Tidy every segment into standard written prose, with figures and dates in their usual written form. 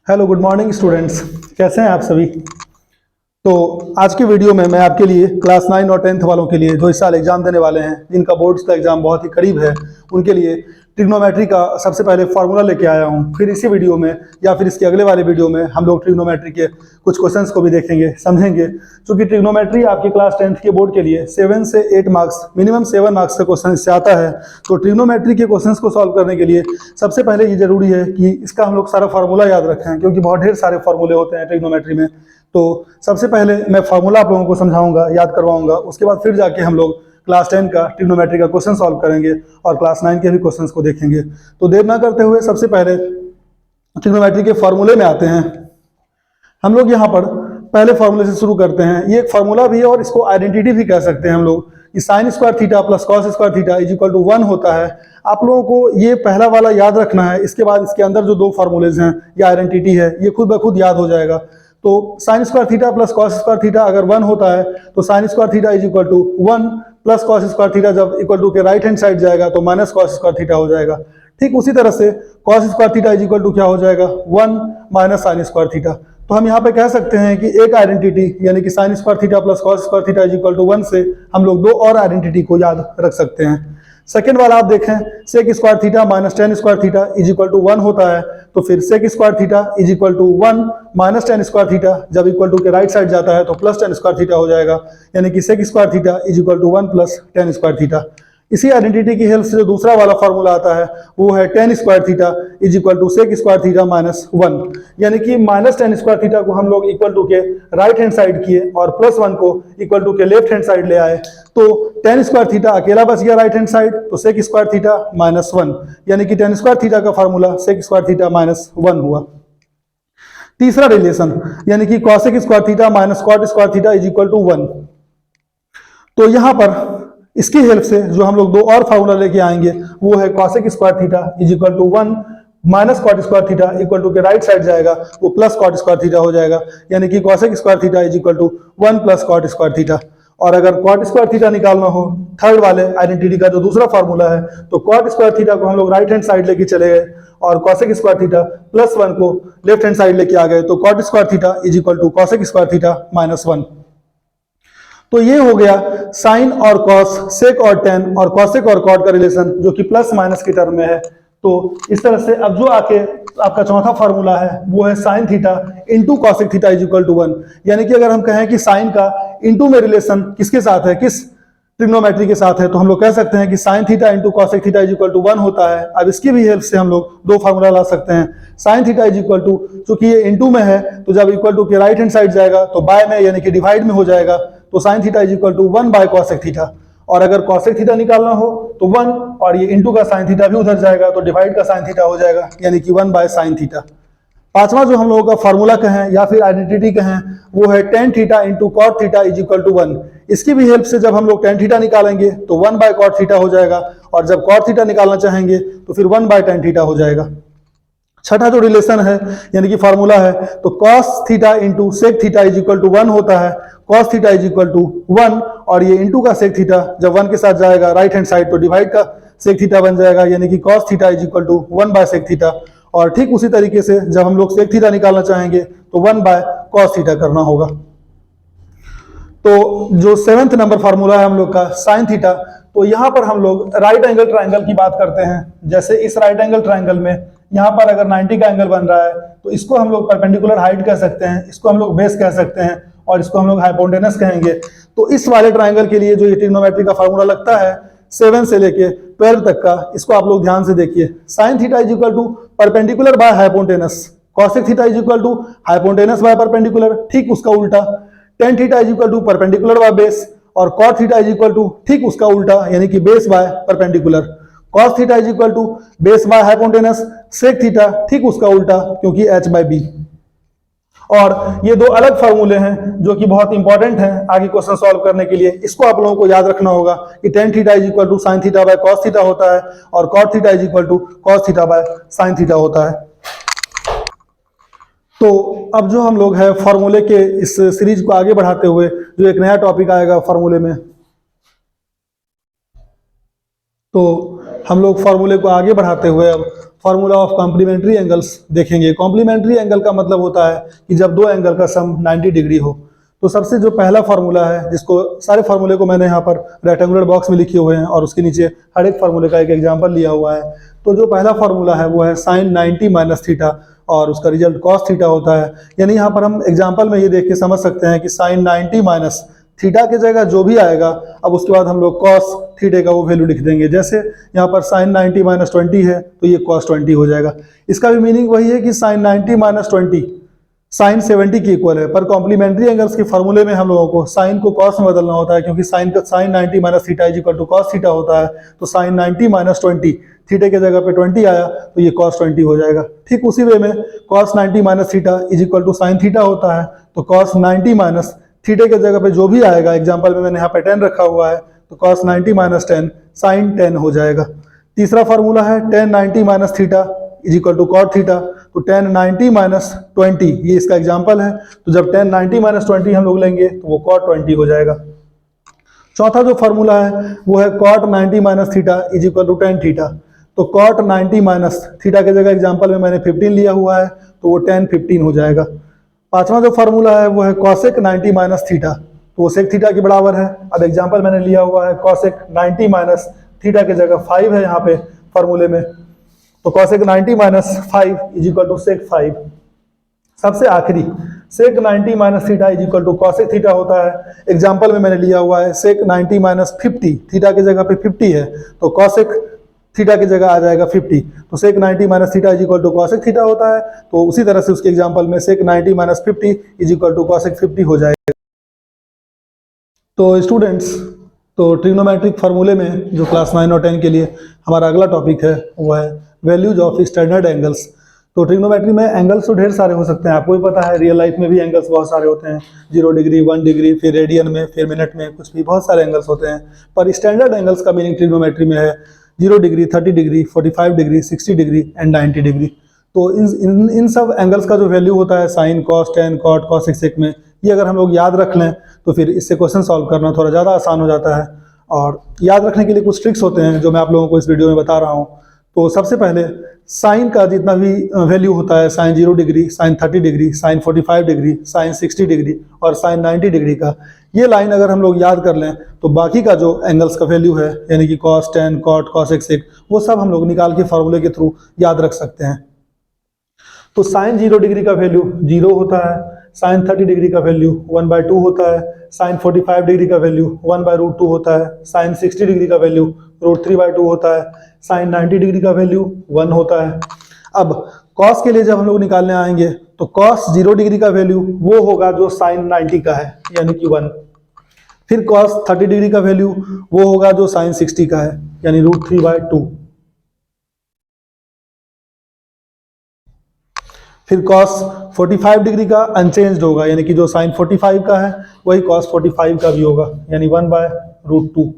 Hello good morning students, कैसे हैं आप सभी। तो आज की वीडियो में मैं आपके लिए क्लास 9 और 10th वालों के लिए जो इस साल एग्जाम देने वाले हैं, जिनका बोर्ड्स का एग्जाम बहुत ही करीब है, उनके लिए ट्रिग्नोमेट्री का सबसे पहले फार्मूला लेके आया हूं। फिर इसी वीडियो में या फिर इसके अगले वाले वीडियो में हम लोग ट्रिग्नोमेट्री के कुछ क्वेश्चंस को भी देखेंगे, समझेंगे। क्योंकि ट्रिग्नोमेट्री आपके क्लास 10th के बोर्ड के लिए 7 से 8 मार्क्स, मिनिमम 7 मार्क्स का क्वेश्चन इससे आता है। तो ट्रिग्नोमेट्री के क्वेश्चंस को सॉल्व करने के लिए सबसे पहले ये जरूरी है कि इसका हम लोग सारा फार्मूला याद रखें, क्योंकि बहुत ढेर सारे फार्मूले होते हैं ट्रिग्नोमेट्री में। तो सबसे पहले मैं फार्मूला आप लोगों को समझाऊंगा, याद करवाऊंगा, उसके बाद फिर जाके हम लोग क्लास 10 का ट्रिग्नोमेट्री का क्वेश्चन सॉल्व करेंगे और क्लास 9 के भी क्वेश्चंस को देखेंगे। तो देर ना करते हुए सबसे पहले ट्रिग्नोमेट्री के फार्मूले में आते हैं। हम लोग यहाँ पर पहले फार्मूले से शुरू करते हैं। ये एक फार्मूला भी है और इसको आइडेंटिटी भी कह सकते हैं हम लोग, कि sine square theta plus cos square theta is equal to 1 होता है। आप लोगों को ये पहला वाला याद रखना है। इसके बाद इसके अंदर जो दो फार्मूलेज हैं, ये आइडेंटिटी है, ये खुद ब खुद याद हो जाएगा। तो sine square theta plus cos square theta अगर 1 होता है तो sine square theta is equal to 1 plus cos square theta जब इक्वल टू के राइट हैंड साइड जाएगा तो माइनस कॉस स्क्वायर थीटा हो जाएगा। ठीक उसी तरह से cos square theta is equal to क्या हो जाएगा, 1 माइनस साइन स्क्वायर थीटा। तो हम यहाँ पे कह सकते हैं कि एक आइडेंटिटी यानी कि sine square theta plus cos square theta is equal to 1 से हम लोग दो और आइडेंटिटी को याद रख सकते हैं। सेकेंड वाला आप देखें, sec square theta minus tan square theta is equal to 1 होता है। तो फिर sec square theta is equal to 1 minus tan square theta जब इक्वल टू के राइट साइड जाता है तो प्लस टेन स्क्वायर थीटा हो जाएगा, यानी कि sec square theta is equal to 1 plus tan square theta. इसी आइडेंटिटी की हेल्प से जो दूसरा वाला फार्मूला आता है वो है tan square theta is equal to sec square theta minus 1, यानी कि माइनस टेन स्क्वायर थीटा को हम लोग इक्वल टू के राइट हैंड साइड किए और प्लस 1 को इक्वल टू के लेफ्ट हैंड साइड ले आए। तो टेन स्क्वायर थीटा अकेला बच गया राइट हैंड साइड, तो सेक स्क्वायर थीटा माइनस 1, यानी कि टेन स्क्वायर थीटा का formula sec square theta minus 1 हुआ। तीसरा रिलेशन यानी कि cosec square theta minus cot square theta is equal to 1। तो यहां पर इसकी हेल्प से जो हम लोग दो और फार्मूला लेके आएंगे वो है cosec square theta is equal to 1 minus cot square theta equal to के राइट साइड जाएगा वो प्लस कॉट स्क्वायर थीटा हो जाएगा, यानी कि cosec square theta is equal to 1 plus cot square theta. और अगर कॉट स्क्वायर थीटा निकालना हो थर्ड वाले आइडेंटिटी का जो दूसरा फार्मूला है, तो कॉट स्क्वायर थीटा को हम लोग राइट हैंड साइड लेके चले गए और कॉसेक स्क्वायर थीटा प्लस 1 को लेफ्ट हैंड साइड लेके आ गए, तो cot square theta is equal to cosec square theta minus 1। तो ये हो गया साइन और कॉस, सेक और टेन और कॉसेक और कॉट का रिलेशन, जो कि प्लस माइनस की टर्म में है। तो इस तरह से अब जो आके आपका चौथा फार्मूला है वो है sine theta into cosec theta is equal to 1, यानी कि अगर हम कहें कि साइन का इंटू में रिलेशन किसके साथ है, किस ट्रिग्नोमेट्री के साथ है, तो हम लोग कह सकते हैं कि sine theta into cosec theta is equal to 1 होता है। अब इसकी भी हेल्प से हम लोग दो फार्मूला ला सकते हैं। Sine theta is equal to, चूंकि ये इंटू में है तो जब इक्वल टू के राइट हैंड साइड जाएगा तो बाय में यानी कि डिवाइड में हो जाएगा, तो sine theta is equal to 1 by cosec theta. और अगर कॉसेक थीटा निकालना हो तो 1 और ये इंटू का साइन थीटा भी उधर जाएगा तो डिवाइड का साइन थीटा हो जाएगा, यानी कि 1 बाय साइन थीटा। पांचवा जो हम लोगों का फार्मूला कहें या फिर आइडेंटिटी कहें वो है tan theta into cot theta is equal to 1। इसकी भी हेल्प से जब हम लोग टेन थीटा निकालेंगे तो 1 बाय कॉट थीटा हो जाएगा, और जब कॉट थीटा निकालना चाहेंगे तो फिर 1 बाय टेन थीटा हो जाएगा। छठा जो रिलेशन है यानी कि फार्मूला है, तो cos theta into sec theta is equal to 1 होता है। Cos theta is equal to 1 और ये इंटू का सेक थीटा जब 1 के साथ जाएगा राइट हैंड साइड तो डिवाइड का सेक थीटा बन जाएगा, यानी कि cos theta is equal to 1 by sec theta. और ठीक उसी तरीके से जब हम लोग सेक थीटा निकालना चाहेंगे तो 1 बाय कॉस थीटा करना होगा। तो जो 7th नंबर फार्मूला है हम लोग का साइन थीटा, तो यहाँ पर हम लोग राइट एंगल ट्राइंगल की बात करते हैं। जैसे इस राइट एंगल ट्राइंगल में यहाँ पर अगर 90 का एंगल बन रहा है तो इसको हम लोग परपेंडिकुलर हाइट कह सकते हैं, इसको हम लोग बेस कह सकते हैं और इसको हम लोग हाइपोटेनस कहेंगे। तो इस वाले ट्राइंगल के लिए जो ये ट्रिग्नोमेट्री का फार्मूला लगता है 7 से लेके 12 तक का, इसको आप लोग ध्यान से देखिए। Sine theta is equal to perpendicular by hypotenuse, cosec theta is equal to hypotenuse by perpendicular, ठीक उसका उल्टा। Tan theta is equal to perpendicular by base, और cot theta is equal to ठीक उसका उल्टा यानी कि base by perpendicular. Cos theta is equal to base by hypotenuse, sec theta ठीक उसका उल्टा क्योंकि h बाय बी। और ये दो अलग फार्मूले हैं जो कि बहुत इंपॉर्टेंट हैं आगे क्वेश्चन सॉल्व करने के लिए। इसको आप लोगों को याद रखना होगा कि tan theta is equal to sine theta by cos theta होता है और cot theta is equal to cos theta by sine theta होता है। तो अब जो हम लोग है फार्मूले के इस सीरीज को आगे बढ़ाते हुए जो एक नया टॉपिक आएगा फार्मूले में, तो हम लोग फार्मूले को आगे बढ़ाते हुए अब फार्मूला ऑफ कॉम्प्लीमेंट्री एंगल्स देखेंगे। कॉम्प्लीमेंट्री एंगल का मतलब होता है कि जब दो एंगल का सम 90 डिग्री हो। तो सबसे जो पहला फार्मूला है, जिसको सारे फार्मूले को मैंने यहाँ पर रेक्टेंगुलर बॉक्स में लिखे हुए हैं और उसके नीचे हर एक फार्मूले का एक एग्जाम्पल लिया हुआ है। तो जो पहला फार्मूला है वो है साइन 90 माइनस थीटा और उसका रिजल्ट कॉस थीटा होता है। यानी यहाँ पर हम एग्जाम्पल में ये देख के समझ सकते हैं कि साइन 90 माइनस थीटा की जगह जो भी आएगा, अब उसके बाद हम लोग कॉस थीटे का वो वैल्यू लिख देंगे। जैसे यहाँ पर साइन 90 माइनस 20 है तो ये कॉस 20 हो जाएगा। इसका भी मीनिंग वही है कि साइन 90 माइनस 20 साइन 70 की इक्वल है। पर कॉम्प्लीमेंट्री एंगल्स के फॉर्मूले में हम लोगों को साइन को कॉस में बदलना होता है, क्योंकि sine 90 minus theta is equal to cos theta होता है। तो साइन 90 माइनस 20 थीटे के जगह पे 20 आया तो ये कॉस 20 हो जाएगा। ठीक उसी वे में cos 90 minus theta is equal to sine theta होता है। तो कॉस 90 माइनस थीटे के जगह पे जो भी आएगा, एग्जाम्पल में मैंने यहाँ पे 10 रखा हुआ है, तो कॉस 90 माइनस 10 साइन 10 हो जाएगा। तीसरा फार्मूला है tan 90 minus theta is equal to cot theta. तो tan 90 माइनस 20 ये इसका एग्जाम्पल है। तो जब tan 90 माइनस 20 हम लोग लेंगे तो वो कॉट 20 हो जाएगा। चौथा जो फार्मूला है वो है cot 90 minus theta is equal to tan theta. तो कॉट 90 माइनस थीटा के जगह एग्जाम्पल में मैंने 15 लिया हुआ है, तो वो tan 15 हो जाएगा। पांचवा जो फार्मूला है वो है कॉसेक 90 माइनस थीटा, तो वो सेक थीटा के बराबर है। अब एग्जाम्पल मैंने लिया हुआ है कॉसेक 90 माइनस थीटा के जगह 5 है यहाँ पे फार्मूले में, तो cosec 90 minus 5 is equal to sec 5। सबसे आखिरी sec 90 minus theta is equal to cosec theta होता है। एग्जाम्पल में मैंने लिया हुआ है सेक 90 माइनस 50, थीटा की जगह पे 50 है तो कॉसेक थीटा की जगह आ जाएगा 50। तो sec 90 minus theta is equal to cosec theta होता है। तो उसी तरह से उसके एग्जाम्पल में sec 90 minus 50 is equal to cosec 50 हो जाएगा। तो स्टूडेंट्स, तो ट्रिग्नोमेट्रिक फार्मूले में जो क्लास 9 और 10 के लिए हमारा अगला टॉपिक है वो है वैल्यूज ऑफ स्टैंडर्ड एंगल्स। तो ट्रिग्नोमेट्री में एंगल्स तो ढेर सारे हो सकते हैं, आपको भी पता है। रियल लाइफ में भी एंगल्स बहुत सारे होते हैं, 0 डिग्री, 1 डिग्री, फिर रेडियन में, फिर मिनट में, कुछ भी बहुत सारे एंगल्स होते हैं। पर स्टैंडर्ड एंगल्स का मीनिंग ट्रिग्नोमेट्री में है 0 degree, 30 degree, 45 degree, 60 degree and 90 degree. तो इन सब एंगल्स का जो वैल्यू होता है sine, cos, tan, cot, cos, sec में, ये अगर हम लोग याद रख लें तो फिर इससे क्वेश्चन सॉल्व करना थोड़ा ज़्यादा आसान हो जाता है। और याद रखने के लिए कुछ ट्रिक्स होते हैं जो मैं आप लोगों को इस वीडियो में बता रहा हूँ। तो सबसे पहले साइन का जितना भी वैल्यू होता है, sine 0 degree, sine 30 degree, sine 45 degree, sine 60 degree और साइन 90 डिग्री का, ये लाइन अगर हम लोग याद कर लें तो बाकी का जो एंगल्स का वैल्यू है, यानी कि कॉस, टेन, कॉट, कॉस, सेक, वो सब हम लोग निकाल के फार्मूले के थ्रू याद रख सकते हैं। तो साइन 0 डिग्री का वैल्यू 0 होता है, साइन 30 डिग्री का वैल्यू 1/2 होता है, साइन 45 डिग्री का वैल्यू 1/√2 होता है, साइन 60 डिग्री का वैल्यू √3/2 होता है, साइन 90 डिग्री का वैल्यू 1 होता है। अब कॉस के लिए जब हम लोग निकालने आएंगे तो कॉस 0 डिग्री का वैल्यू वो होगा जो साइन 90 का है, यानी कि 1। फिर कॉस 30 डिग्री का वैल्यू वो होगा जो साइन 60 का है, यानी √3/2। फिर कॉस 45 डिग्री का अनचेंज्ड होगा, यानी कि जो साइन 45 का है वही कॉस 45 का भी होगा, यानी 1/√2।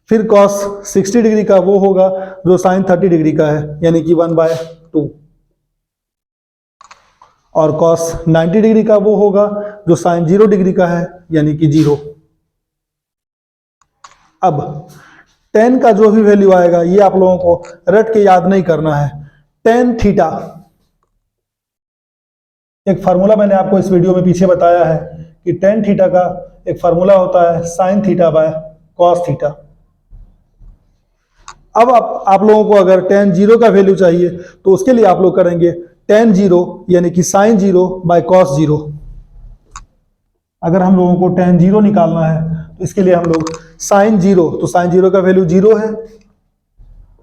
फिर कॉस 60 डिग्री का वो होगा जो साइन 30 डिग्री का है, यानी कि 1/2। और कॉस 90 डिग्री का वो होगा जो साइन 0 डिग्री का है, यानी कि 0। अब tan का जो भी वैल्यू आएगा ये आप लोगों को रट के याद नहीं करना है। tan थीटा, एक फार्मूला मैंने आपको इस वीडियो में पीछे बताया है कि tan थीटा का एक फार्मूला होता है sine theta by cos theta. अब आप लोगों को अगर tan 0 का वैल्यू चाहिए तो उसके लिए आप लोग करेंगे tan 0 यानी कि साइन 0 बाय कॉस 0। अगर हम लोगों को tan 0 निकालना है तो इसके लिए हम लोग साइन 0, तो साइन 0 का वैल्यू 0 है,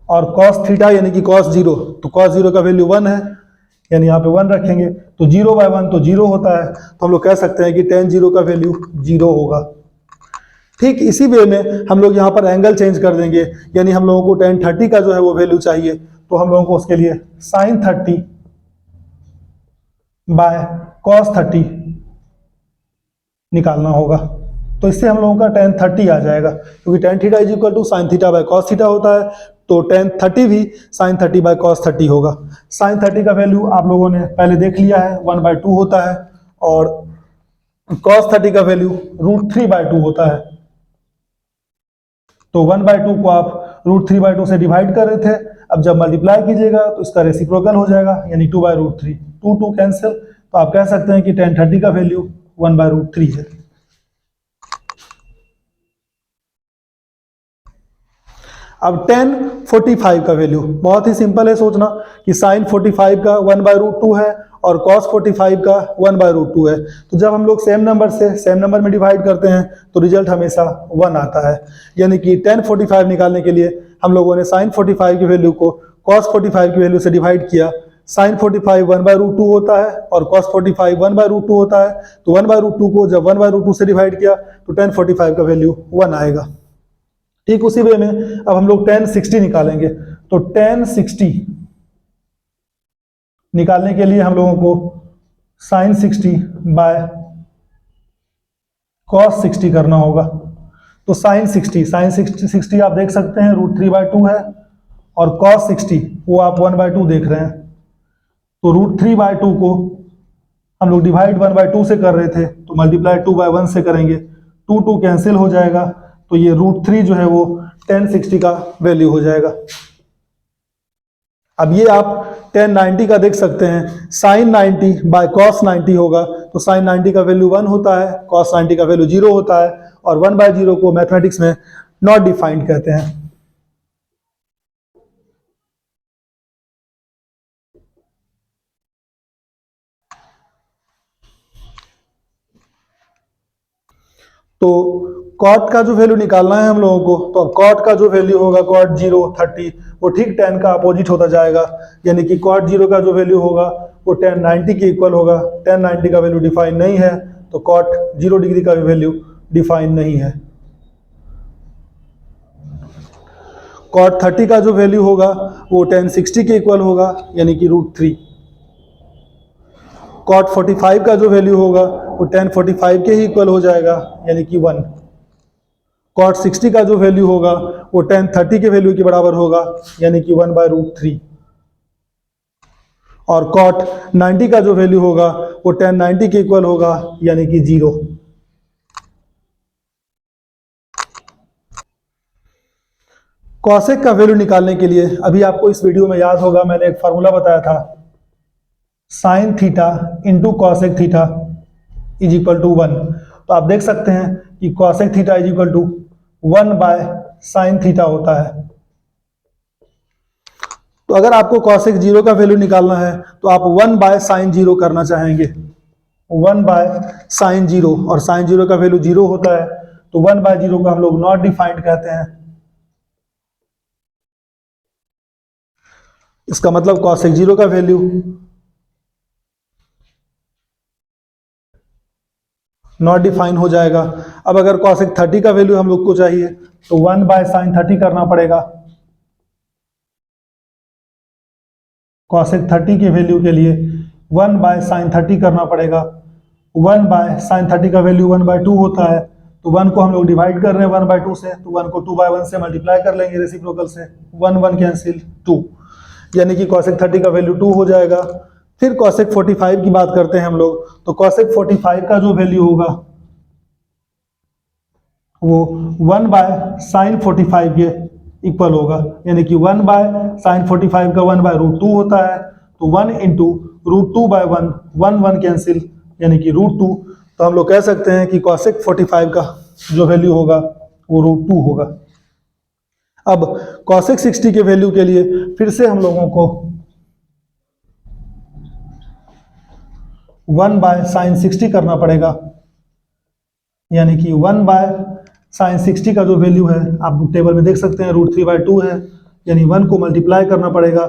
और कॉस थीटा यानी कि कॉस 0, तो कॉस 0 का वैल्यू 1 है, यानी यहाँ पे 1 रखेंगे तो 0/1 तो 0 होता है। तो हम लोग कह सकते हैं कि tan 0 का वैल्यू 0 होगा। ठीक इसी वे में हम लोग यहाँ पर एंगल चेंज कर देंगे, यानी हम लोगों को tan 30 का जो है वो वैल्यू चाहिए, तो हम लोगों को उसके लिए साइन 30 बाय कॉस 30 निकालना होगा। तो इससे हम लोगों का tan 30 आ जाएगा, क्योंकि tan theta is equal to sine theta by cos theta होता है, तो tan 30 भी साइन 30 बाय कॉस 30 होगा। साइन 30 का वैल्यू आप लोगों ने पहले देख लिया है, 1/2 होता है, और कॉस 30 का वैल्यू √3/2 होता है। तो 1/2 को आप √3/2 से डिवाइड कर रहे थे, अब जब मल्टीप्लाई कीजिएगा तो इसका रेसिप्रोकल हो जाएगा, यानी 2/√3, 2 कैंसिल, तो आप कह सकते हैं कि tan 30 का वैल्यू 1/√3 है। अब tan 45 का वैल्यू बहुत ही सिंपल है सोचना कि sin 45 का 1/√2 है और cos 45 का 1/√2 है। तो जब हम लोग सेम नंबर से सेम नंबर में डिवाइड करते हैं तो रिजल्ट हमेशा 1 आता है, यानी कि tan 45 निकालने के लिए हम लोगों ने sin 45 की वैल्यू को cos 45 की वैल्यू से डिवाइड किया। sin 45 1/√2 होता है और cos 45 1/√2 होता है, तो 1/√2 को जब 1/√2 से डिवाइड किया तो tan 45 का वैल्यू 1 आएगा। ठीक उसी वे में अब हम लोग tan 60 निकालेंगे, तो tan 60 निकालने के लिए हम लोगों को sin 60 बाय cos 60 करना होगा। तो sin 60 आप देख सकते हैं √3/2 है और cos 60 वो आप 1/2 देख रहे हैं, तो √3/2 को हम लोग डिवाइड 1/2 से कर रहे थे तो मल्टीप्लाई 2/1 से करेंगे, 2 कैंसिल हो जाएगा, तो ये √3 जो है वो tan 60 का वैल्यू हो जाएगा। अब ये आप tan 90 का देख सकते हैं, sin 90 बाय cos 90 होगा, तो sin 90 का वैल्यू 1 होता है, cos 90 का वैल्यू 0 होता है, और 1/0 को मैथमेटिक्स में नॉट डिफाइंड कहते हैं। तो cot का जो वैल्यू निकालना है हम लोगों को, तो अब cot का जो वैल्यू होगा cot 0 30 वो ठीक tan का अपोजिट होता जाएगा, यानी कि cot 0 का जो वैल्यू होगा वो tan 90 के इक्वल होगा। tan 90 का वैल्यू डिफाइन नहीं है तो cot 0 डिग्री का भी वैल्यू डिफाइन नहीं है। cot 30 का जो वैल्यू होगा वो tan 60 के इक्वल होगा, यानी कि √3। cot 45 का जो वैल्यू होगा वो tan 45 के ही इक्वल हो जाएगा, यानी कि 1। cot 60 का जो वैल्यू होगा वो tan 30 के वैल्यू के बराबर होगा, यानी कि 1/√3। और cot 90 का जो वैल्यू होगा वो tan 90 के इक्वल होगा, यानी कि 0। cosec का वैल्यू निकालने के लिए अभी आपको इस वीडियो में याद होगा मैंने एक फार्मूला बताया था, sin theta into cosec theta is equal to 1। तो आप देख सकते हैं कि cosec theta is equal to 1/sin theta होता है। तो अगर आपको cosec 0 का वैल्यू निकालना है तो आप 1/sin 0 करना चाहेंगे, 1/sin 0, और sin 0 का वैल्यू 0 होता है, तो 1/0 को हम लोग नॉट डिफाइंड कहते हैं। इसका मतलब cosec 0 का वैल्यू नॉट डिफाइन हो जाएगा। अब अगर cosec 30 का वैल्यू हम लोग को चाहिए तो 1/sin 30 करना पड़ेगा। cosec 30 के वैल्यू के लिए 1/sin 30 करना पड़ेगा। 1/sin 30 का वैल्यू 1/2 होता है, तो 1 को हम लोग डिवाइड कर रहे हैं 1/2 से, तो 1 को 2/1 से मल्टीप्लाई कर लेंगे रेसिप्रोकल से, 1 कैंसिल 2, यानी कि cosec 30 का वैल्यू 2 हो जाएगा। फिर cosec 45 की बात करते हैं हम लोग, तो cosec 45 का जो वैल्यू होगा वो 1/sin 45 के इक्वल होगा, यानी कि 1/sin 45 का 1/√2 होता है, तो 1 इंटू √2/1, 1 कैंसिल, यानी कि √2। तो हम लोग कह सकते हैं कि cosec 45 का जो वैल्यू होगा वो √2 होगा। अब cosec 60 के वैल्यू के लिए फिर से हम लोगों को 1/sin 60 करना पड़ेगा, यानी कि 1/sin 60 का जो वैल्यू है आप टेबल में देख सकते हैं √3/2 है, यानी 1 को मल्टीप्लाई करना पड़ेगा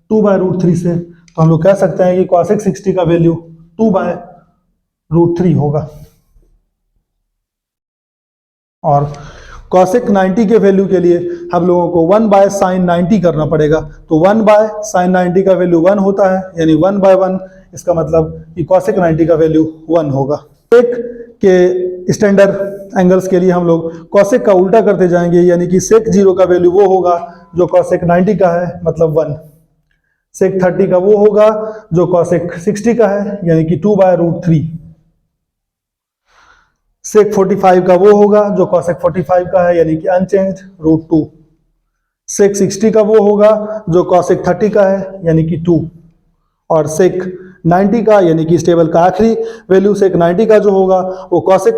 2/√3 से, तो हम लोग कह सकते हैं कि cosec 60 का वैल्यू 2/√3 होगा। और cosec 90 के वैल्यू के लिए हम लोगों को 1/sin 90 करना पड़ेगा, तो 1/sin 90 का वैल्यू 1 होता है, यानी 1/1, इसका मतलब कि cosec 90 का वैल्यू 1 होगा। एक के स्टैंडर्ड एंगल्स के लिए हम लोग cosec का उल्टा करते जाएंगे, यानी कि sec 0 का वैल्यू वो होगा जो cosec 90 का है, मतलब 1। sec 30 का वो होगा जो cosec 60 का है, यानी कि 2/√3। सेक 45 का वो होगा जो कॉसेक 45 का है, यानी कि अनचेंज √2। सेक 60 का वो होगा जो कॉसेक 30 का है, यानी कि 2। और सेक 90 का यानी कि स्टेबल का आखिरी वैल्यू सेक 90 का जो होगा वो कॉसेक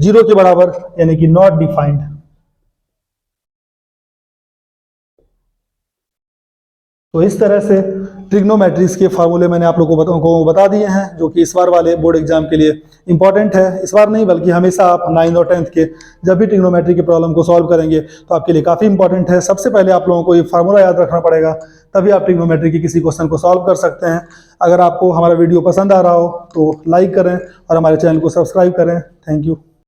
0 के बराबर, यानी कि नॉट डिफाइंड। तो इस तरह से ट्रिग्नोमेट्रीज के फार्मूले मैंने आप लोगों को बता दिए हैं, जो कि इस बार वाले बोर्ड एग्जाम के लिए इंपॉर्टेंट है। इस बार नहीं बल्कि हमेशा आप 9th और 10th के जब भी ट्रिग्नोमेट्री की प्रॉब्लम को सॉल्व करेंगे तो आपके लिए काफ़ी इंपॉर्टेंट है। सबसे पहले आप लोगों को ये फार्मूला याद रखना पड़ेगा, तभी आप ट्रिग्नोमेट्री के किसी क्वेश्चन को सॉल्व कर सकते हैं। अगर आपको हमारा वीडियो पसंद आ रहा हो तो लाइक करें और हमारे चैनल को सब्सक्राइब करें। Thank you.